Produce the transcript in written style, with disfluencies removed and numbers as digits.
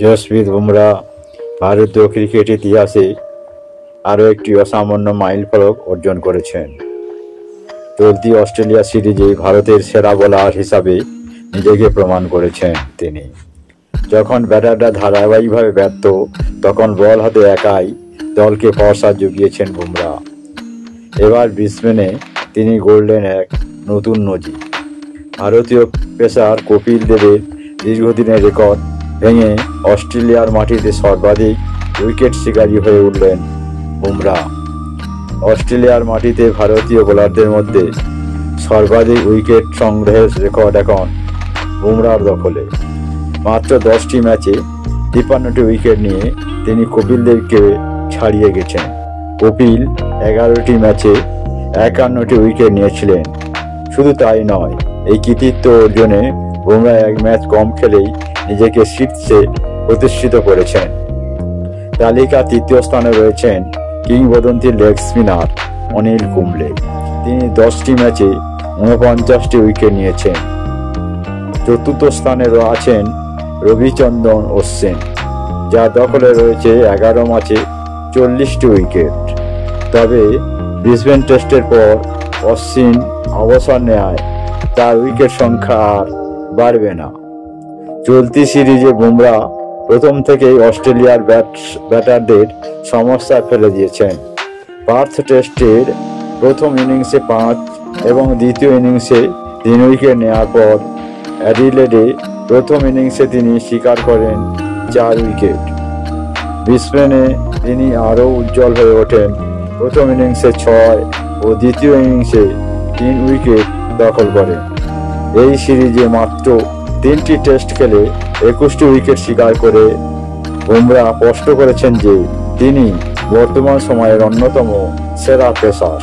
জসপ্রীত বুমরা ভারতীয় ক্রিকেট ইতিহাসে আরও একটি অসামান্য মাইলফলক অর্জন করেছেন। চলতি অস্ট্রেলিয়া সিরিজে ভারতের সেরা বোলার হিসাবে নিজেকে প্রমাণ করেছেন তিনি। যখন ব্যাটাররা ধারাবাহিকভাবে ব্যর্থ, তখন বল হাতে একাই দলকে ভরসা জুগিয়েছেন বুমরা। এবার ব্রিসবেনে তিনি গড়লেন এক নতুন নজির। ভারতীয় পেসার কপিল দেবের দীর্ঘদিনের রেকর্ড ভেঙে অস্ট্রেলিয়ার মাটিতে সর্বাধিক উইকেট শিকারী হয়ে উঠলেন বুমরা। অস্ট্রেলিয়ার মাটিতে ভারতীয় বোলারদের মধ্যে সর্বাধিক উইকেট সংগ্রহের রেকর্ড এখন বুমরার দখলে। মাত্র 10টি ম্যাচে 53টি উইকেট নিয়ে তিনি কপিল দেবকে ছাড়িয়ে গেছেন। কপিল 11টি ম্যাচে 51টি উইকেট নিয়েছিলেন। শুধু তাই নয়, এই কৃতিত্ব অর্জনে বুমরা এক ম্যাচ কম খেলেই নিজেকে শীর্ষে প্রতিষ্ঠিত করেছেন। তালিকা তৃতীয় স্থানে রয়েছেন কিংবদন্তি লেগ স্পিনার অনিল কুম্বলে। তিনি 10টি ম্যাচে 49টি উইকেট নিয়েছেন। চতুর্থ স্থানে আছেন রবিচন্দ্রন অশ্বিন, যার দখলে রয়েছে 11 ম্যাচে 40টি উইকেট। তবে ব্রিসবেন টেস্টের পর অশ্বিন অবসর নেয়, তার উইকেট সংখ্যা আর বাড়বে না। চলতি সিরিজে বুমরা প্রথম থেকেই অস্ট্রেলিয়ার ব্যাটারদের সমস্যায় ফেলে দিয়েছেন। পার্থ টেস্টের প্রথম ইনিংসে 5 এবং দ্বিতীয় ইনিংসে 3 উইকেট নেওয়ার পর অ্যাডিলেডে প্রথম ইনিংসে তিনি শিকার করেন 4 উইকেট। ব্রিসবেনে তিনি আরও উজ্জ্বল হয়ে ওঠেন। প্রথম ইনিংসে 6 ও দ্বিতীয় ইনিংসে 3 উইকেট দখল করেন। এই সিরিজে মাত্র 3টি টেস্ট খেলে 21টি উইকেট শিকার করে বুমরা স্পষ্ট করেছেন যে তিনি বর্তমান সময়ের অন্যতম সেরা পেসার।